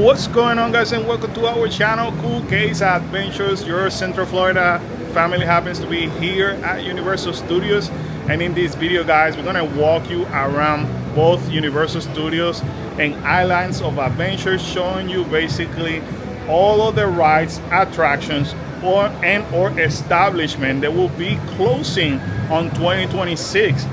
What's going on, guys, and welcome to our channel, Cool Case Adventures. Your Central Florida family happens to be here at Universal Studios, and in this video, guys, we're gonna walk you around both Universal Studios and Islands of Adventure, showing you basically all of the rides, attractions, or establishment that will be closing on 2026.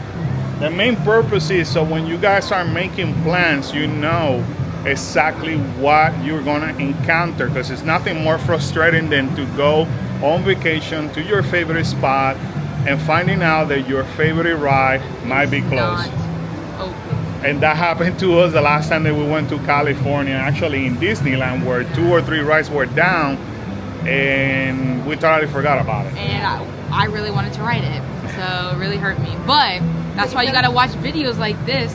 The main purpose is so when you guys are making plans, you know exactly what you're gonna encounter, because it's nothing more frustrating than to go on vacation to your favorite spot and finding out that your favorite ride might be closed. And that happened to us the last time that we went to California, actually in Disneyland, where 2 or 3 rides were down and we totally forgot about it. And I really wanted to ride it, so it really hurt me. But that's why you gotta watch videos like this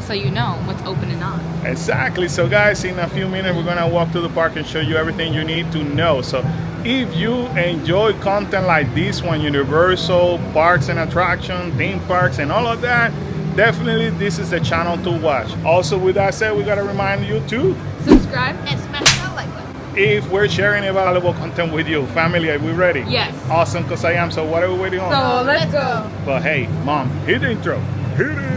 so you know what's open and not. Exactly. So guys, in a few minutes we're gonna walk to the park and show you everything you need to know. So if you enjoy content like this one, Universal parks and attraction, theme parks and all of that, definitely this is the channel to watch. Also, with that said, we gotta remind you to subscribe and smash that like button if we're sharing valuable content with you. Family, are we ready? Yes. Awesome, because I am. So what are we waiting on? So let's go. But hey, Mom, hit the intro. Hit it.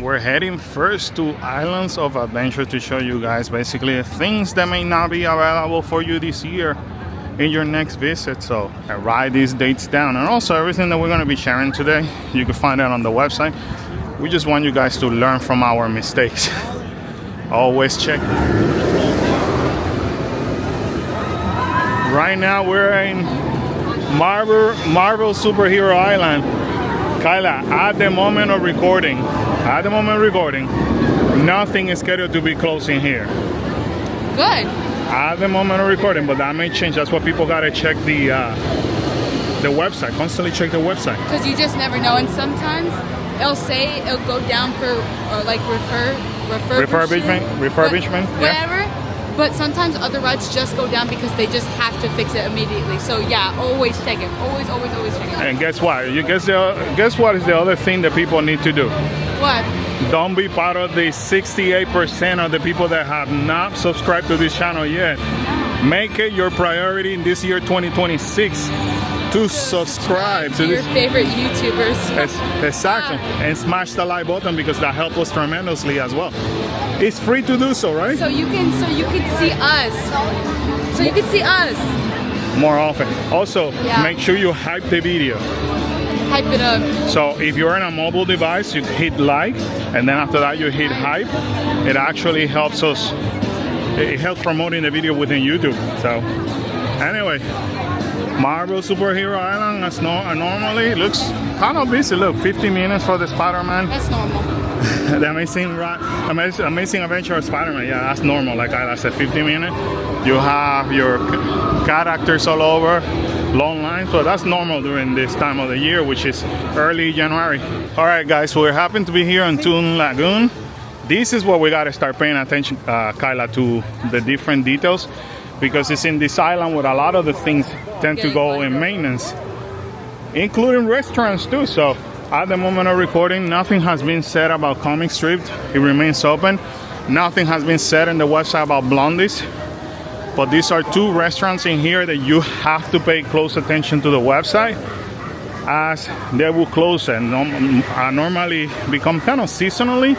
We're heading first to Islands of Adventure to show you guys basically things that may not be available for you this year in your next visit. So I write these dates down, and also everything that we're going to be sharing today, you can find that on the website. We just want you guys to learn from our mistakes. Always check. Right now we're in Marvel Superhero Island. Kyla, at the moment of recording, nothing is scheduled to be closing here. Good. At the moment of recording, but that may change. That's why people gotta check the website. Constantly check the website. Because you just never know, and sometimes it'll say it'll go down for like refurbishment, yeah. Whatever. But sometimes other rides just go down because they just have to fix it immediately. So yeah, always check it. Always check it. And guess what? Guess what is the other thing that people need to do? What? Don't be part of the 68% of the people that have not subscribed to this channel yet. Make it your priority in this year 2026 to subscribe to your favorite YouTubers. Exactly. And smash the like button, because that helps us tremendously as well. It's free to do so, right? So you can see us. So you can see us more often. Also, make sure you hype the video. Hype it up. So if you're on a mobile device, you hit like, and then after that you hit hype. It actually helps us. It helps promoting the video within YouTube. So anyway, Marvel Superhero Island, as normally looks kind of busy. Look, 50 minutes for the Spider-Man. That's normal. The amazing adventure of Spider-Man. Yeah, that's normal. Like I said, 50 minutes. You have your characters all over, long lines, but that's normal during this time of the year, which is early January. All right, guys, so we happen to be here on Toon Lagoon. This is where we got to start paying attention, Kyla, to the different details, because it's in this island where a lot of the things tend to go in maintenance, including restaurants too. So at the moment of recording, nothing has been said about comic strip. It remains open. Nothing has been said in the website about Blondies. But these are 2 restaurants in here that you have to pay close attention to the website, as they will close and normally become kind of seasonally.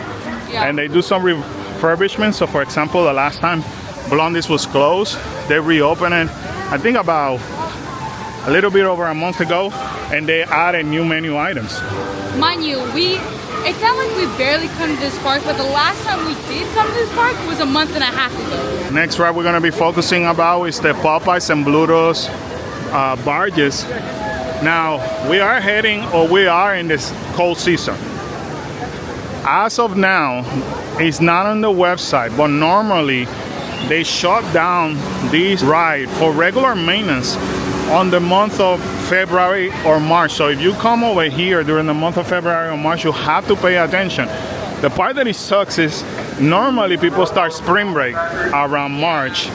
And they do some refurbishment. So for example, the last time Blondies was closed, they reopened it, I think about a little bit over a month ago, and they added new menu items. Mind you, it's not like we barely come to this park, but the last time we did come to this park was a month and a half ago. Next ride we're going to be focusing about is the Popeyes and Bluto's barges. Now, we are in this cold season. As of now, it's not on the website, but normally they shut down this ride for regular maintenance on the month of February or March. So if you come over here during the month of February or March, you have to pay attention. The part that it sucks is Normally people start spring break around March,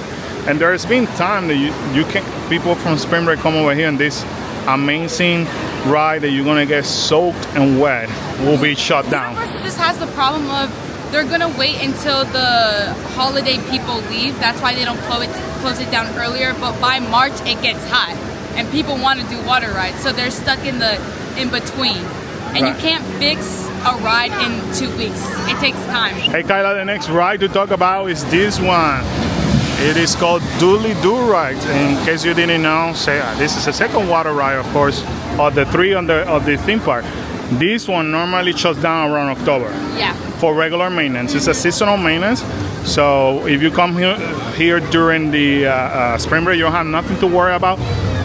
and there's been time that you can people from spring break come over here, and this amazing ride that you're gonna get soaked and wet will be shut down. Universal just has the problem of they're gonna wait until the holiday people leave. That's why they don't close it down earlier. But by March it gets hot, and people want to do water rides, so they're stuck in between. And Right. you can't fix a ride in 2 weeks. It takes time. Hey Kyla, the next ride to talk about is this one. It is called Dooley Doo Ride. In case you didn't know, this is the second water ride, of course, of the three of the theme park. This one normally shuts down around October Yeah. for regular maintenance. It's a seasonal maintenance. So if you come here during the spring break, you don't have nothing to worry about.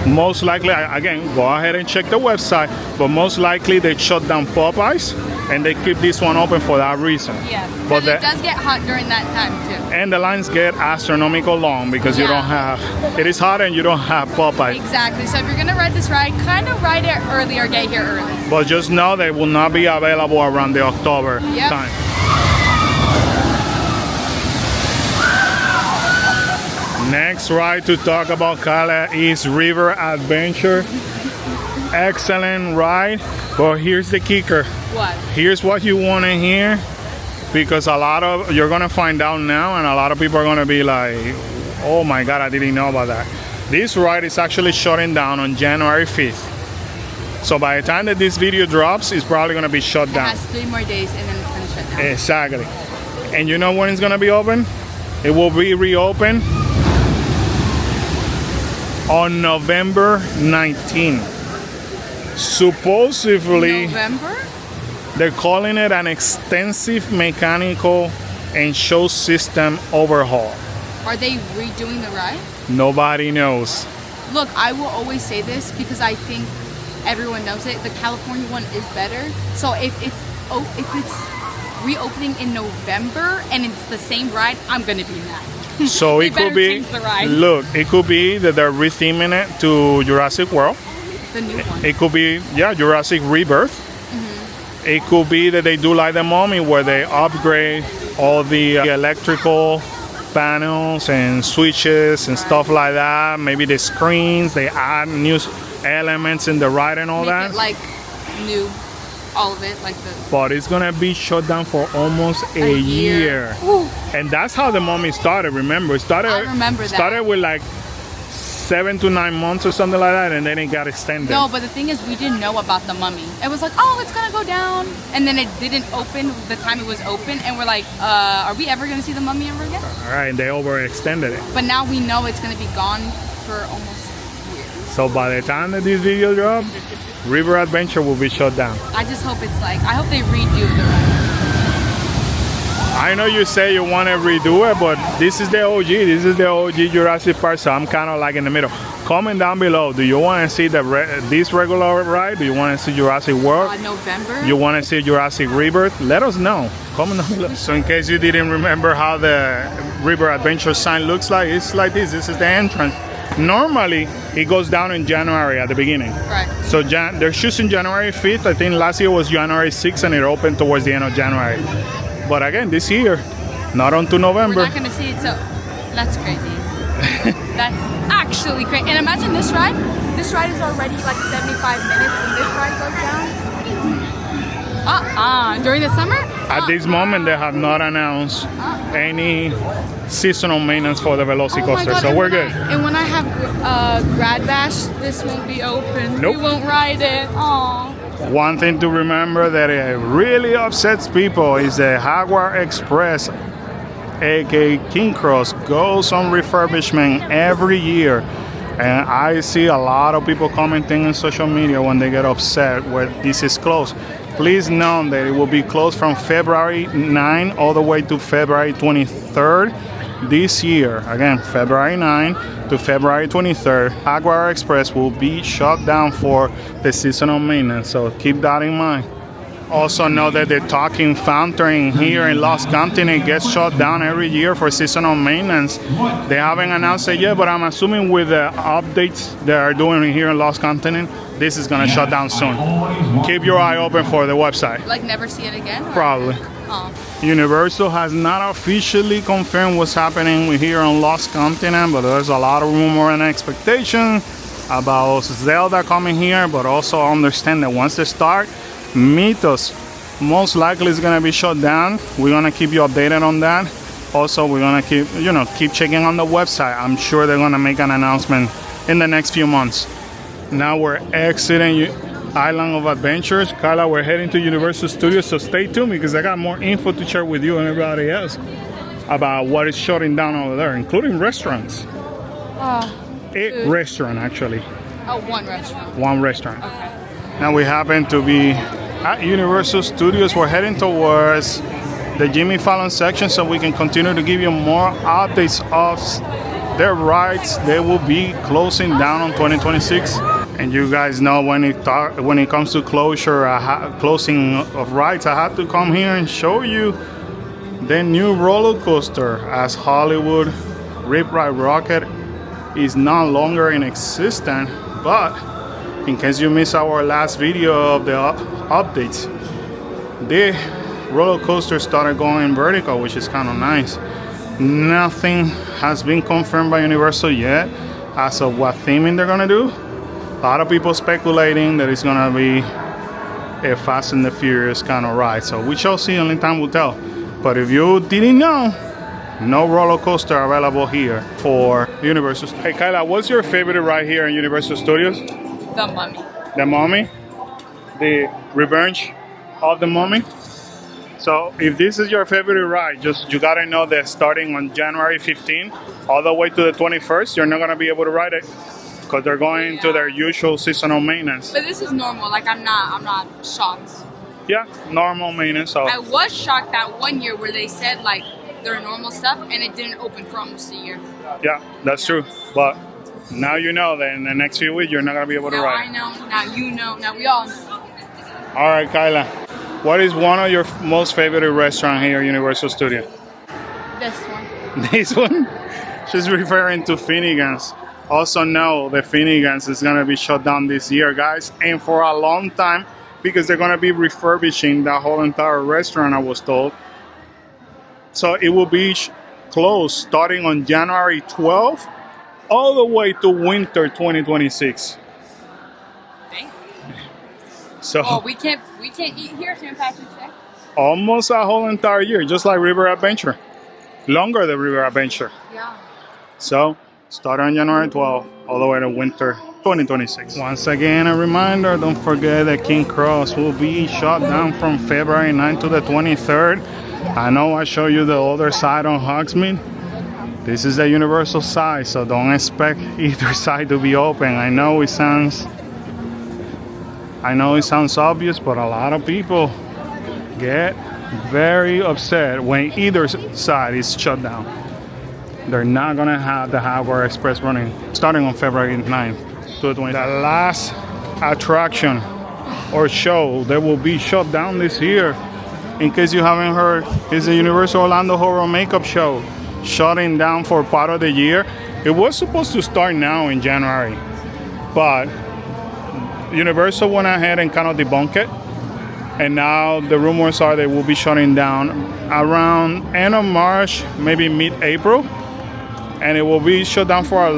Most likely, again, go ahead and check the website, but most likely they shut down Popeyes and they keep this one open for that reason. Yeah. But Because it does get hot during that time too. and the lines get astronomical long because you Yeah. don't have, it is hot and you don't have Popeyes. Exactly. So if you're gonna ride this ride, kind of ride it early or get here early. But just know they will not be available around the October Yep. time. Next ride to talk about, Kala, is River Adventure. Excellent ride, but here's the kicker. What? Here's what you want to hear, because you're gonna find out now, and a lot of people are gonna be like, oh my god, I didn't know about that. This ride is actually shutting down on January 5th. So by the time that this video drops, it's probably gonna be shut It down. has 3 more days and then it's gonna shut down. Exactly. And you know when it's gonna be open? It will be reopened on November 19th. Supposedly, November? they're calling it an extensive mechanical and show system overhaul. Are they redoing the ride? Nobody knows. Look, I will always say this because I think everyone knows it. The California one is better. So if it's reopening in November and it's the same ride, I'm gonna be mad. So They it could better be, change the ride. look, it could be that they're retheming it to Jurassic World. The new one. It could be, Jurassic Rebirth. It could be that they do like the Mummy, where they upgrade all the electrical panels and switches and stuff like that. Maybe the screens, they add new elements in the ride and all Make that. it like new, all of it, like the But it's gonna be shut down for almost a year. Woo. And that's how the Mummy started. Remember, it started. I remember that. Started with like 7 to 9 months or something like that, and then it got extended. No, but the thing is, we didn't know about the Mummy. It was like, oh, it's gonna go down, and then it didn't open the time it was open, and we're like, are we ever gonna see the Mummy ever again? All right, and they overextended it. But now we know it's gonna be gone for almost a year. So by the time that this video drops, River Adventure will be shut down. I just hope it's like, I hope they redo the ride. I know you say you want to redo it, but this is the OG. This is the OG Jurassic Park, so I'm kind of like in the middle. Comment down below. Do you want to see this regular ride? Do you want to see Jurassic World? November. You want to see Jurassic Rebirth? Let us know. Comment down below. So in case you didn't remember how the River Adventure sign looks like, it's like this. This is the entrance. Normally, it goes down in January at the beginning. Right. So they're choosing January 5th. I think last year was January 6th, and it opened towards the end of January. But again, this year, not until November. We're not gonna see it, so that's crazy. That's actually crazy. And imagine this ride. This ride is already like 75 minutes when this ride goes down. During the summer? At this moment, they have not announced any seasonal maintenance for the Velocicoaster, so we're good. And when I have Grad Bash, this won't be open. Nope. We won't ride it. Aww. One thing to remember that it really upsets people is the Jaguar Express, aka King Cross, goes on refurbishment every year. And I see a lot of people commenting on social media when they get upset when this is closed. Please know that it will be closed from February 9 all the way to February 23rd this year. Again, February 9 to February 23rd, Jaguar Express will be shut down for the seasonal maintenance, so keep that in mind. Also know that the Talking Fountain here in Lost Continent gets shut down every year for seasonal maintenance. They haven't announced it yet, but I'm assuming with the updates they are doing here in Lost Continent, this is gonna shut down soon. Keep your eye open for the website. Like never see it again? Or? Probably. Oh. Universal has not officially confirmed what's happening here on Lost Continent, but there's a lot of rumor and expectation about Zelda coming here, but also understand that once they start, Mythos most likely is gonna be shut down. We're gonna keep you updated on that. Also, we're gonna keep checking on the website. I'm sure they're gonna make an announcement in the next few months. Now we're exiting Island of Adventures. Carla, we're heading to Universal Studios, so stay tuned because I got more info to share with you and everybody else about what is shutting down over there, including restaurants. A restaurant, actually. Oh, one restaurant. One restaurant. Okay. Now we happen to be at Universal Studios. We're heading towards the Jimmy Fallon section so we can continue to give you more updates of their rides. They will be closing down on 2026. And you guys know when it comes to closing of rides, I had to come here and show you the new roller coaster, as Hollywood Rip Ride Rocket is no longer in existence. But in case you missed our last video of the updates, the roller coaster started going vertical, which is kind of nice. Nothing has been confirmed by Universal yet as of what theming they're gonna do. A lot of people speculating that it's gonna be a Fast and the Furious kind of ride, so we shall see. Only time will tell. But if you didn't know, no roller coaster available here for Universal. Hey Kyla, what's your favorite ride here in Universal Studios? The Mummy. The Mummy? The Revenge of the Mummy? So if this is your favorite ride, you gotta know that starting on January 15 all the way to the 21st, you're not gonna be able to ride it because they're going to their usual seasonal maintenance. But this is normal. Like I'm not shocked. Yeah, normal maintenance. So I was shocked that one year where they said like their normal stuff and it didn't open for almost a year. Yeah, that's true. But now you know that in the next few weeks you're not gonna be able to Now ride. I know. Now you know. Now we all know. All right, Kyla. What is one of your most favorite restaurant here at Universal Studios? This one. This one? She's referring to Finnegan's. Also know that Finnegan's is gonna be shut down this year, guys, and for a long time because they're gonna be refurbishing that whole entire restaurant, I was told. So it will be closed starting on January 12th all the way to winter 2026. So Oh, we can't eat here St. Patrick's Day. Almost a whole entire year, just like River Adventure. Longer than River Adventure. Yeah. So start on January 12th all the way to winter 2026. Once again, a reminder, don't forget that King Cross will be shut down from February 9th to the 23rd. I know I showed you the other side on Hogsmeade. This is the Universal side, so don't expect either side to be open. I know it sounds obvious, but a lot of people get very upset when either side is shut down. They're not gonna have the Hardware Express running starting on February 9th to the 20th. The last attraction or show that will be shut down this year, in case you haven't heard, is the Universal Orlando Horror Makeup Show, shutting down for part of the year. It was supposed to start now in January, but Universal went ahead and kind of debunked it, and now the rumors are they will be shutting down around end of March, maybe mid-April, and it will be shut down for a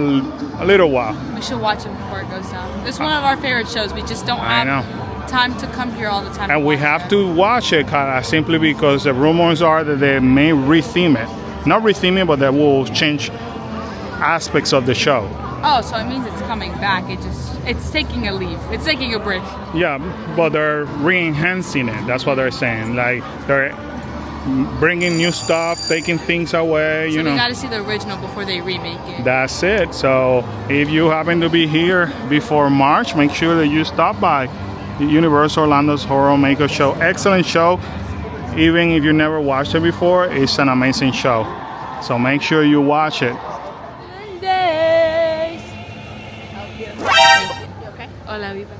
little while. We should watch it before it goes down. It's one of our favorite shows. We just don't have time to come here all the time. And we have to watch it simply because the rumors are that they may retheme it. Not retheme it, but they will change aspects of the show. Oh, so it means it's coming back. It's taking a leave. It's taking a break. Yeah, but they're re-enhancing it. That's what they're saying. Like, they're bringing new stuff, taking things away, So you know. we gotta see the original before they remake it. That's it. So if you happen to be here before March, make sure that you stop by Universal Orlando's Horror Makeup Show. Excellent show. Even if you never watched it before, it's an amazing show. So make sure you watch it. Mondays. Thank you. Okay. Hola, Viva.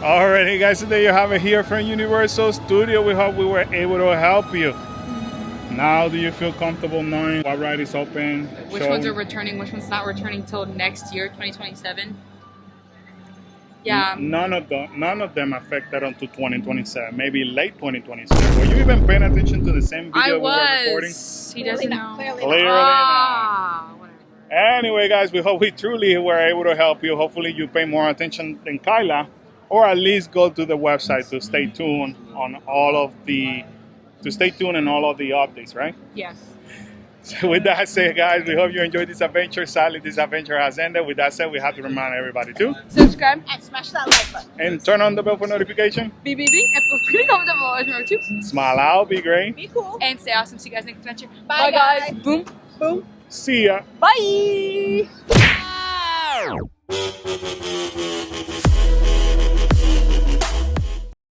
Alrighty, guys, today you have it here from Universal Studio. We hope we were able to help you. Now, do you feel comfortable knowing what ride is open? Which ones are returning, which one's not returning till next year, 2027? Yeah. None of them affected until 2027, maybe late 2027. Were you even paying attention to the same video I we were recording? was. He doesn't know. Clearly not. Ah, whatever. Anyway, guys, we hope we truly were able to help you. Hopefully, you pay more attention than Kyla, or at least go to the website to stay tuned on all of the updates, right? Yes. So with that said, guys, we hope you enjoyed this adventure. Sadly, this adventure has ended. With that said, we have to remind everybody to Subscribe And smash that like button. and turn on the bell for notification. beep beep beep, and feel free to comment down below as number 2. Smile out, be great. Be cool. And stay awesome. See you guys next adventure. Bye, guys. Boom. Boom. See ya. Bye.